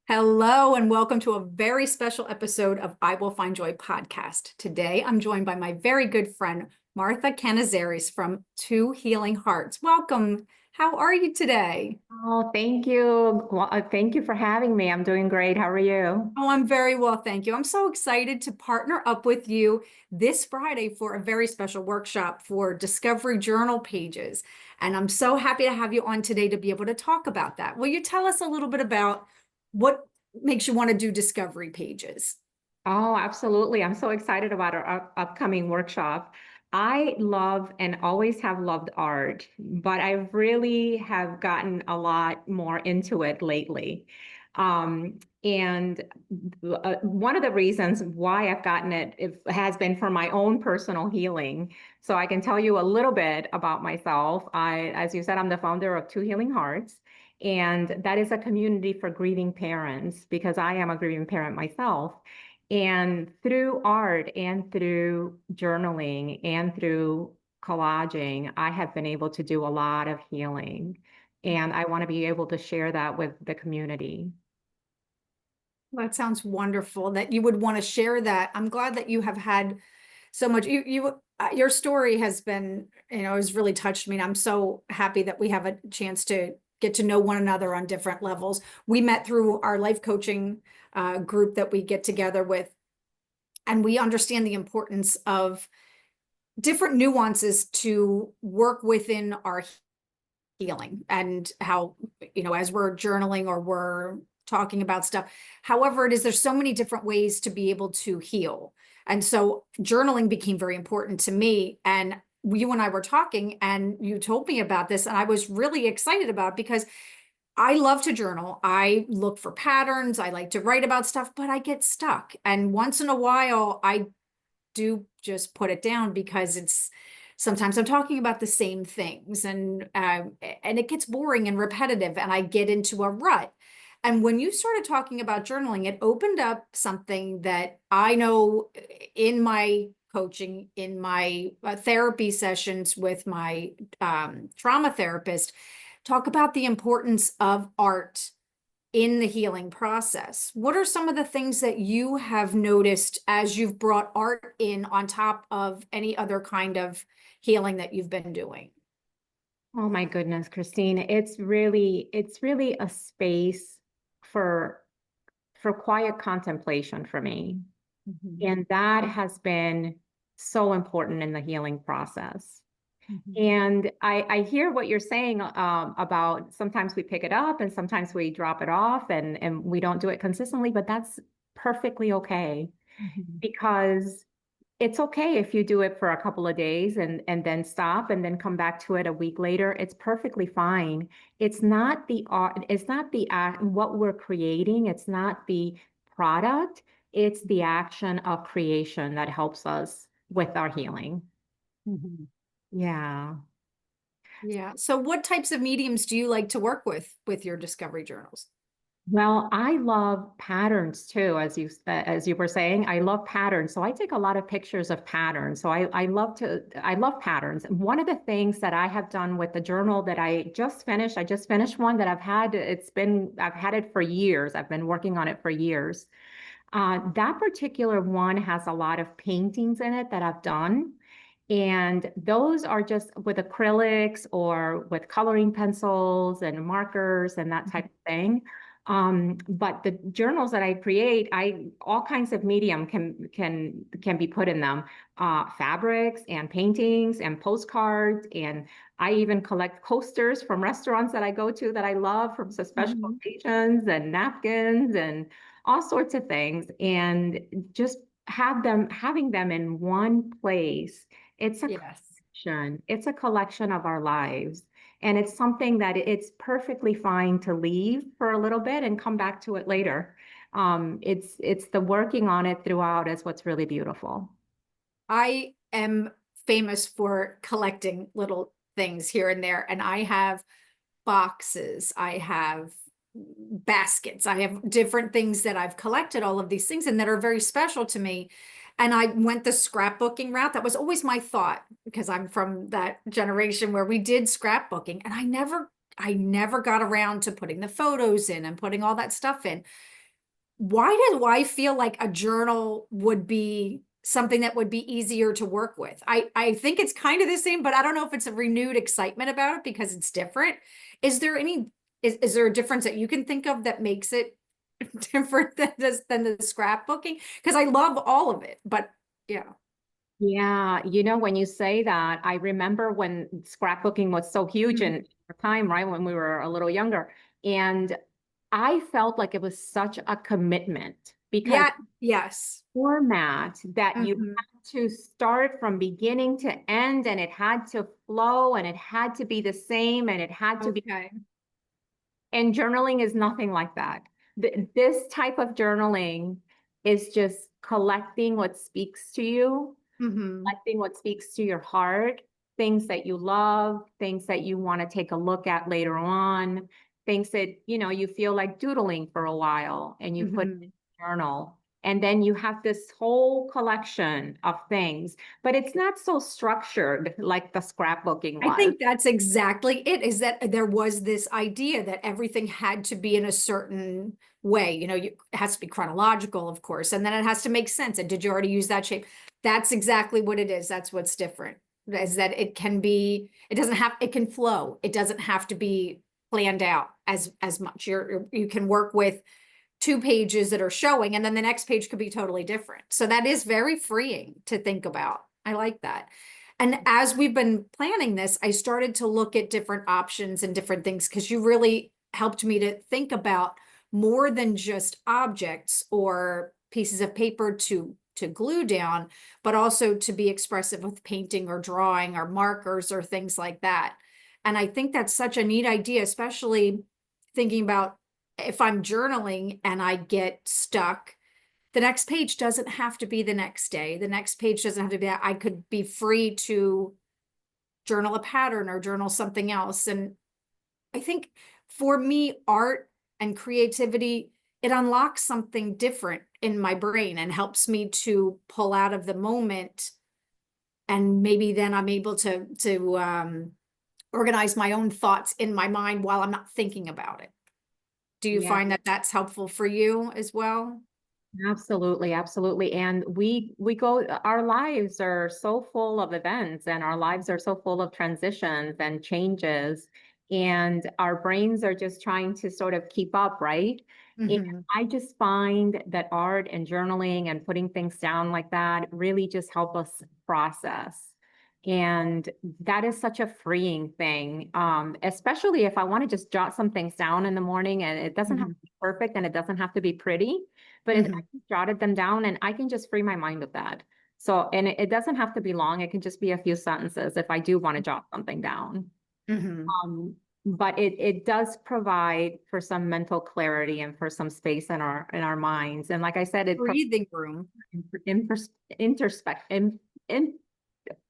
Hello, and welcome to a very special episode of I Will Find Joy podcast. Today, I'm joined by my very good friend, Martha Canizares from Two Healing Hearts. Welcome. How are you today? Oh, thank you. Thank you for having me. I'm doing great. How are you? Oh, I'm very well, thank you. I'm so excited to partner up with you this Friday for a very special workshop for Discovery Journal pages. And I'm so happy to have you on today to be able to talk about that. Will you tell us a little bit about what makes you want to do Discovery pages? Oh, absolutely. I'm so excited about our upcoming workshop. I love and always have loved art, but I really have gotten a lot more into it lately. And one of the reasons why I've gotten it has been for my own personal healing. So I can tell you a little bit about myself. As you said, I'm the founder of Two Healing Hearts. And that is a community for grieving parents because I am a grieving parent myself. And through art and through journaling and through collaging, I have been able to do a lot of healing. And I want to be able to share that with the community. That sounds wonderful that you would want to share that. I'm glad that you have had so much. Your story has been, has really touched me. And I'm so happy that we have a chance to get to know one another on different levels. We met through our life coaching group that we get together with, and we understand the importance of different nuances to work within our healing and how, as we're journaling or we're talking about stuff, however it is, there's so many different ways to be able to heal. And so journaling became very important to me. And you and I were talking and you told me about this, and I was really excited about it because I love to journal. I look for patterns. I like to write about stuff, but I get stuck. And once in a while, I do just put it down because it's sometimes I'm talking about the same things, and it gets boring and repetitive and I get into a rut. And when you started talking about journaling, it opened up something that I know in my coaching, in my therapy sessions with my trauma therapist, talk about the importance of art in the healing process. What are some of the things that you have noticed as you've brought art in on top of any other kind of healing that you've been doing? Oh my goodness, Christine, it's really a space for for quiet contemplation for me. Mhm. And that has been so important in the healing process. Mhm. And I hear what you're saying about sometimes we pick it up and sometimes we drop it off and we don't do it consistently, but that's perfectly okay Mhm. because it's okay if you do it for a couple of days and then stop and then come back to it a week later. It's perfectly fine. It's not the art, it's not the act, what we're creating, it's not the product, it's the action of creation that helps us with our healing. Mhm. Yeah. Yeah. So what types of mediums do you like to work with your discovery journals? Well, I love patterns too, as you were saying. I love patterns, so I take a lot of pictures of patterns. So I love patterns. And one of the things that I have done with the journal that I just finished one that I've had it for years. I've been working on it for years. That particular one has a lot of paintings in it that I've done. And those are just with acrylics or with coloring pencils and markers and that type of thing. But the journals that I create, I all kinds of medium can be put in them. Fabrics and paintings and postcards, and I even collect coasters from restaurants that I go to that I love from some special Mhm. occasions and napkins and all sorts of things. And just having them in one place. It's a Yes. collection. It's a collection of our lives. And it's something that it's perfectly fine to leave for a little bit and come back to it later. It's the working on it throughout is what's really beautiful. I am famous for collecting little things here and there, and I have boxes, I have baskets, I have different things that I've collected, all of these things, and that are very special to me. And I went the scrapbooking route. That was always my thought because I'm from that generation where we did scrapbooking, and I never got around to putting the photos in and putting all that stuff in. why do I feel like a journal would be something that would be easier to work with? I think it's kind of the same, but I don't know if it's a renewed excitement about it because it's different. Is there any, is there a difference that you can think of that makes it different than this, than the scrapbooking? Because I love all of it, but yeah. Yeah, you know, when you say that, I remember when scrapbooking was so huge Mhm. in our time, right, when we were a little younger. And I felt like it was such a commitment because Yeah, yes. format that you Mhm. had to start from beginning to end, and it had to flow, and it had to be the same, and it had to be, Okay. and journaling is nothing like that. This type of journaling is just collecting what speaks to you, Hmm. collecting what speaks to your heart, things that you love, things that you want to take a look at later on, things that, you know, you feel like doodling for a while and you put in Hmm. a journal. And then you have this whole collection of things, but it's not so structured like the scrapbooking I was. think that's exactly it, is that there was this idea that everything had to be in a certain way. It has to be chronological, of course, and then it has to make sense. And did you already use that shape? That's exactly what it is. That's what's different, is that it can be, it can flow. It doesn't have to be planned out as much. You can work with 2 pages that are showing, and then the next page could be totally different. So that is very freeing to think about. I like that. And as we've been planning this, I started to look at different options and different things, because you really helped me to think about more than just objects or pieces of paper to glue down, but also to be expressive with painting or drawing or markers or things like that. And I think that's such a neat idea, especially thinking about if I'm journaling and I get stuck, the next page doesn't have to be the next day. The next page doesn't have to be that. I could be free to journal a pattern or journal something else. And I think for me, art and creativity, it unlocks something different in my brain and helps me to pull out of the moment. And maybe then I'm able to organize my own thoughts in my mind while I'm not thinking about it. Do you Yeah. find that that's helpful for you as well? Absolutely, absolutely. And we go, our lives are so full of events and our lives are so full of transitions and changes. And our brains are just trying to sort of keep up, right? And Mhm. I just find that art and journaling and putting things down like that really just help us process. And that is such a freeing thing, especially if I want to just jot some things down in the morning, and it doesn't have Mhm. to be perfect and it doesn't have to be pretty, but I Mhm. just jotted them down and I can just free my mind of that. So, and it doesn't have to be long. It can just be a few sentences if I do want to jot something down. Mhm. Um, but it does provide for some mental clarity and for some space in our minds. And like I said, it provides Breathing room. introspect in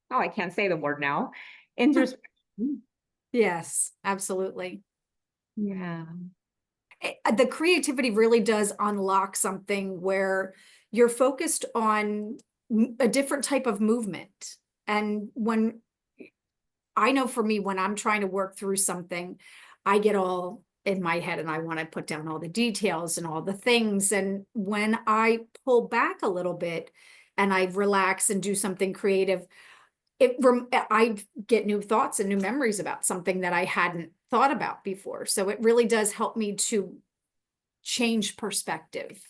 oh, I can't say the word now. Introspection. Yes, absolutely. Yeah. The creativity really does unlock something where you're focused on a different type of movement. And when I know for me, when I'm trying to work through something, I get all in my head and I want to put down all the details and all the things. And when I pull back a little bit and I relax and do something creative, I get new thoughts and new memories about something that I hadn't thought about before. So it really does help me to change perspective.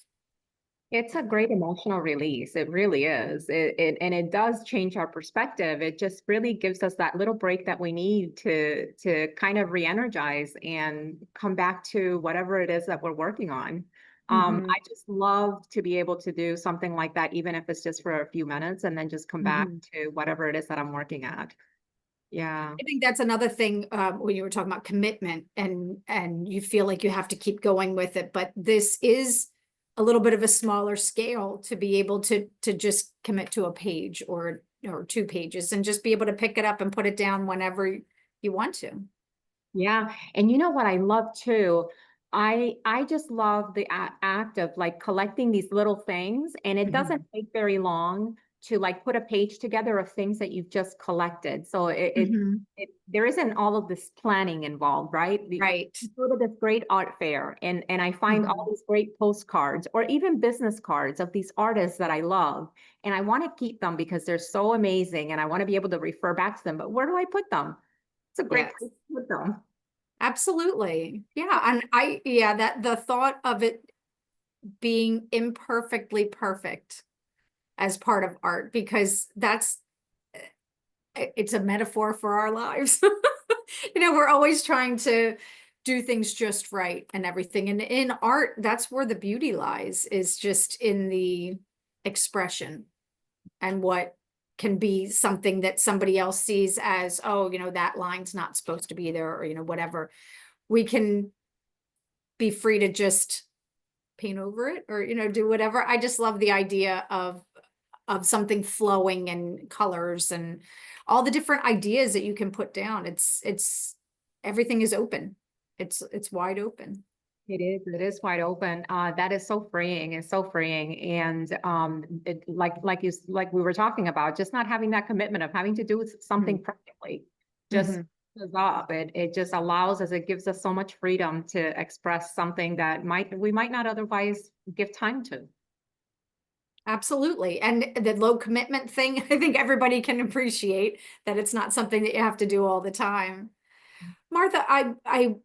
It's a great emotional release. It really is. And it does change our perspective. It just really gives us that little break that we need to kind of re-energize and come back to whatever it is that we're working on. Mhm. I just love to be able to do something like that, even if it's just for a few minutes, and then just come back Mhm. to whatever it is that I'm working at. Yeah. I think that's another thing, when you were talking about commitment and you feel like you have to keep going with it, but this is a little bit of a smaller scale to be able to just commit to a page or 2 pages and just be able to pick it up and put it down whenever you want to. Yeah. And you know what I love too? I just love the act of like collecting these little things, and it doesn't Mhm. take very long to like put a page together of things that you've just collected. So Mhm. there isn't all of this planning involved, right? Right. You go to this great art fair and I find all Mhm. these great postcards or even business cards of these artists that I love. And I want to keep them because they're so amazing and I want to be able to refer back to them. But where do I put them? It's a great Yes. place to put them. Absolutely. Yeah, and yeah, that the thought of it being imperfectly perfect as part of art, because that's it's a metaphor for our lives. We're always trying to do things just right and everything. And in art, that's where the beauty lies, is just in the expression and what can be something that somebody else sees as, oh, that line's not supposed to be there, or, whatever. We can be free to just paint over it, or, do whatever. I just love the idea of something flowing and colors and all the different ideas that you can put down. It's everything is open. It's wide open. It is wide open. That is so freeing. It's so freeing. And like we were talking about, just not having that commitment of having to do something Mhm. perfectly, just Mhm. goes up. It just allows us, it gives us so much freedom to express something that we might not otherwise give time to. Absolutely. And the low commitment thing, I think everybody can appreciate that it's not something that you have to do all the time. Martha, I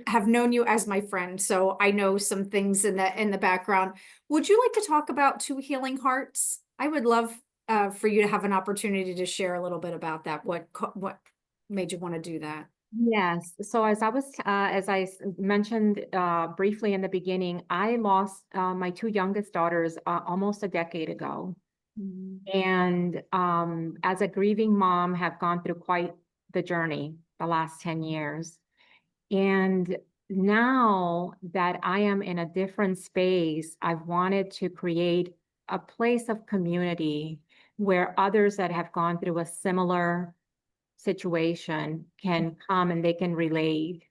have known you as my friend, so I know some things in the background. Would you like to talk about Two Healing Hearts? I would love for you to have an opportunity to share a little bit about that. What made you want to do that? Yes. So as mentioned briefly in the beginning, I lost my two youngest daughters almost a decade ago. Mhm. And as a grieving mom, have gone through quite the journey the last 10 years. And now that I am in a different space, I've wanted to create a place of community where others that have gone through a similar situation can come and they can relate.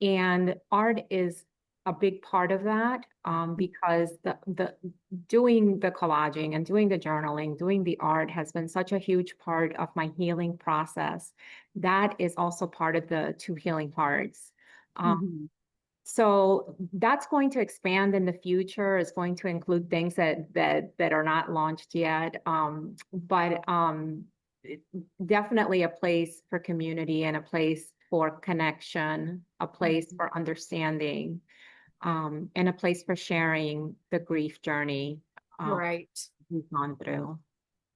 And art is a big part of that because the doing the collaging and doing the journaling, doing the art has been such a huge part of my healing process. That is also part of the Two Healing Hearts. Um, Mhm. so that's going to expand in the future. Is going to include things that are not launched yet. But definitely a place for community and a place for connection, a place Mhm. for understanding, and a place for sharing the grief journey um, Right. we've gone through.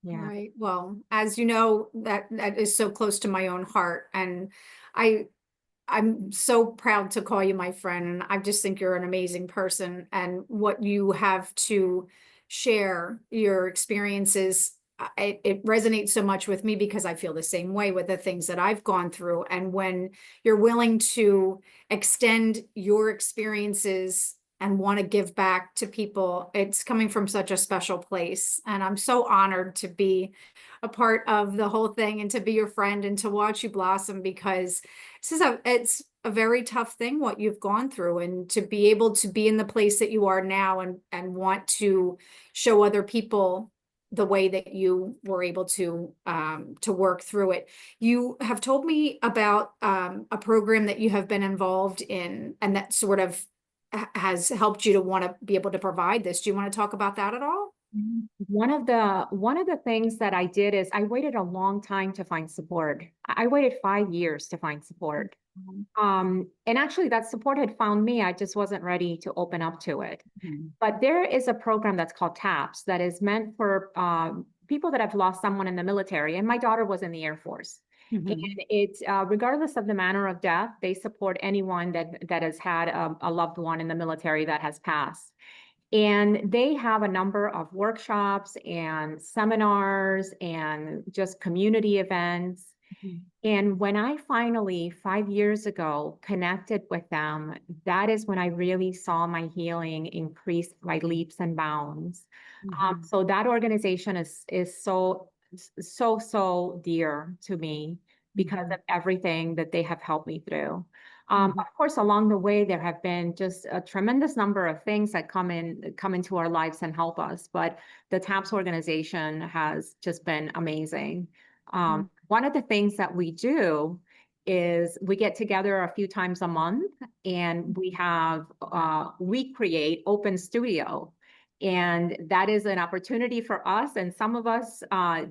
Yeah. Right. Well, as you know, that is so close to my own heart, and I I'm so proud to call you my friend. And I just think you're an amazing person. And what you have to share, your experiences, it resonates so much with me, because I feel the same way with the things that I've gone through. And when you're willing to extend your experiences and want to give back to people, it's coming from such a special place. And I'm so honored to be a part of the whole thing and to be your friend and to watch you blossom, because it's a very tough thing what you've gone through, and to be able to be in the place that you are now and want to show other people the way that you were able to work through it. You have told me about a program that you have been involved in, and that sort of has helped you to want to be able to provide this. Do you want to talk about that at all? One of the things that I did is I waited a long time to find support. I waited 5 years to find support. Mhm. And actually that support had found me. I just wasn't ready to open up to it. Mhm. But there is a program that's called TAPS that is meant for people that have lost someone in the military. And my daughter was in the Air Force. And Mhm. it's regardless of the manner of death, they support anyone that has had a loved one in the military that has passed. And they have a number of workshops and seminars and just community events. Mhm. And when I finally, 5 years ago, connected with them, that is when I really saw my healing increase by leaps and bounds. Mhm. So that organization is so dear to me because Mhm. of everything that they have helped me through. Of course, along the way, there have been just a tremendous number of things that come into our lives and help us. But the TAPS organization has just been amazing. Mhm. One of the things that we do is we get together a few times a month, and we create open studio. And that is an opportunity for us. And some of us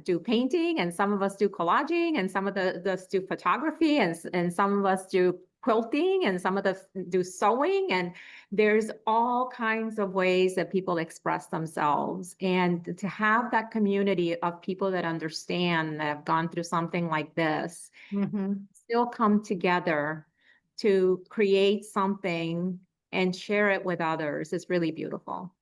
do painting, and some of us do collaging, and some of us do photography, and some of us do quilting, and some of us do sewing. And there's all kinds of ways that people express themselves. And to have that community of people that understand, that have gone through something like this, Mhm. still come together to create something and share it with others is really beautiful.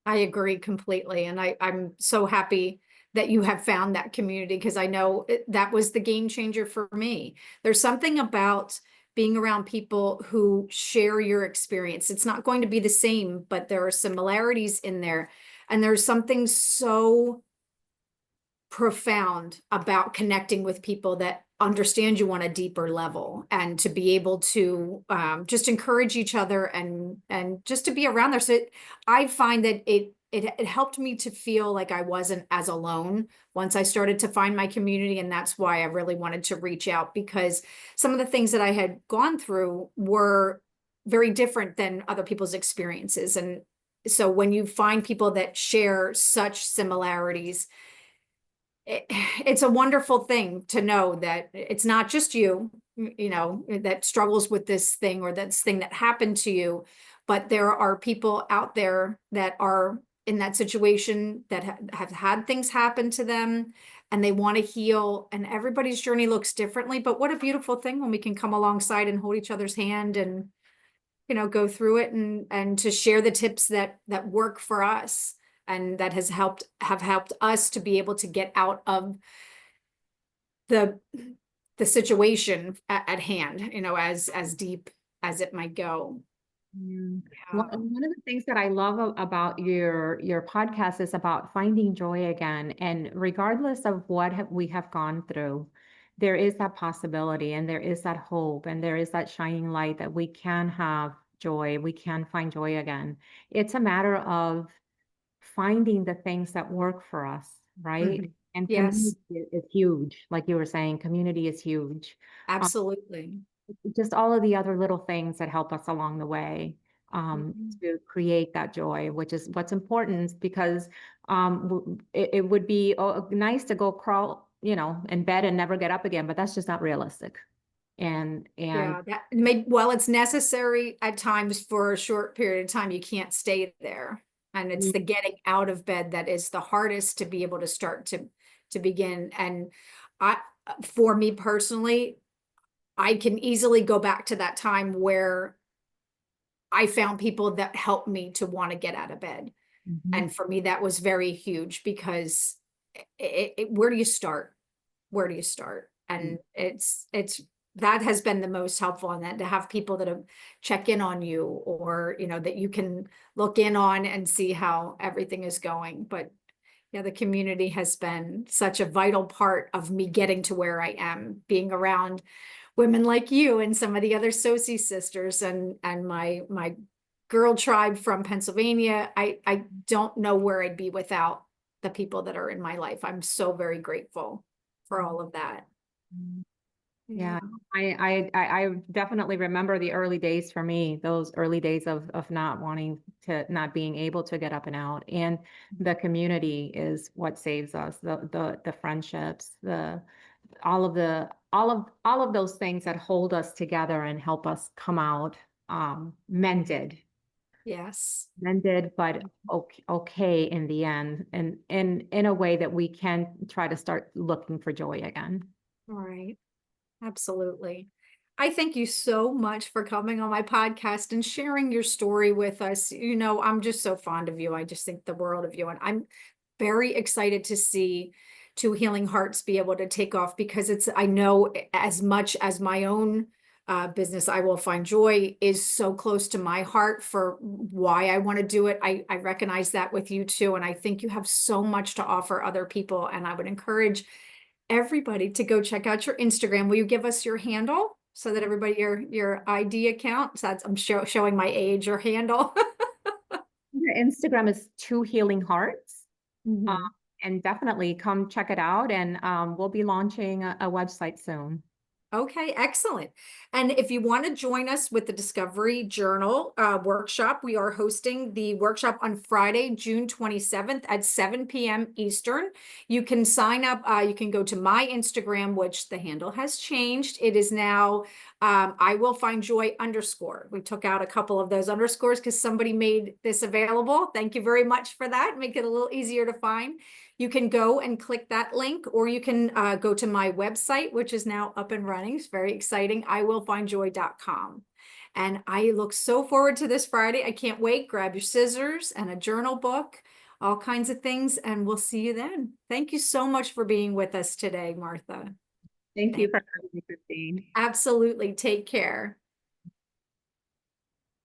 I agree completely. And I'm so happy that you have found that community, because I know that was the game changer for me. There's something about being around people who share your experience. It's not going to be the same, but there are similarities in there. And there's something so profound about connecting with people that understand you on a deeper level, and to be able to just encourage each other, and just to be around there. So I find that it helped me to feel like I wasn't as alone once I started to find my community. And that's why I really wanted to reach out, because some of the things that I had gone through were very different than other people's experiences. And so when you find people that share such similarities, it's a wonderful thing to know that it's not just you, that struggles with this thing, or this thing that happened to you, but there are people out there that are in that situation, that have had things happen to them, and they want to heal. And everybody's journey looks differently, but what a beautiful thing when we can come alongside and hold each other's hand, and go through it, and to share the tips that work for us, and that have helped us to be able to get out of the the situation at hand, as deep as it might go. Mm. Yeah. One of the things that I love about your podcast is about finding joy again. And regardless of what we have gone through, there is that possibility, and there is that hope, and there is that shining light that we can have joy. We can find joy again. It's a matter of finding the things that work for us, right? Mhm. And Yes, community is huge. Like you were saying, community is huge. absolutely. Just all of the other little things that help us along the way Mhm. to create that joy, which is what's important, because it would be nice to go crawl, in bed and never get up again, but that's just not realistic. And Yeah, that may, well, it's necessary at times for a short period of time. You can't stay there. And it's the getting out of bed that is the hardest to be able to start to begin. And I, for me personally, I can easily go back to that time where I found people that helped me to want to get out of bed. Mhm. And for me, that was very huge, because where do you start? Where do you start? And it's that has been the most helpful on that, to have people that have check in on you, or that you can look in on and see how everything is going. But yeah, the community has been such a vital part of me getting to where I am, being around women like you and some of the other Soci sisters, and my girl tribe from Pennsylvania. I don't know where I'd be without the people that are in my life. I'm so very grateful for all of that. Mhm. Yeah. Yeah, I definitely remember the early days for me, those early days of not being able to get up and out. And the community is what saves us, the friendships, all of those things that hold us together and help us come out mended, Yes. but okay in the end, and in a way that we can try to start looking for joy again. All right. Absolutely. I thank you so much for coming on my podcast and sharing your story with us. I'm just so fond of you. I just think the world of you. And I'm very excited to see Two Healing Hearts be able to take off, because I know, as much as my own business, I Will Find Joy, is so close to my heart for why I want to do it. I recognize that with you too. And I think you have so much to offer other people. And I would encourage everybody to go check out your Instagram. Will you give us your handle so that everybody, your ID account, so that's, I'm showing my age or handle. Your Instagram is Two Healing Hearts. Um, Mhm. and definitely come check it out. And we'll be launching a website soon. Okay, excellent. And if you want to join us with the Discovery Journal workshop, we are hosting the workshop on Friday, June 27th at 7 p.m. Eastern. You can sign up. You can go to my Instagram, which the handle has changed. It is now I will find joy underscore. We took out a couple of those underscores because somebody made this available. Thank you very much for that. Make it a little easier to find. You can go and click that link, or you can go to my website, which is now up and running. It's very exciting. iwillfindjoy.com. And I look so forward to this Friday. I can't wait. Grab your scissors and a journal book, all kinds of things, and we'll see you then. Thank you so much for being with us today, Martha. Thank you Thank for having me, Kristine. Absolutely. Take care.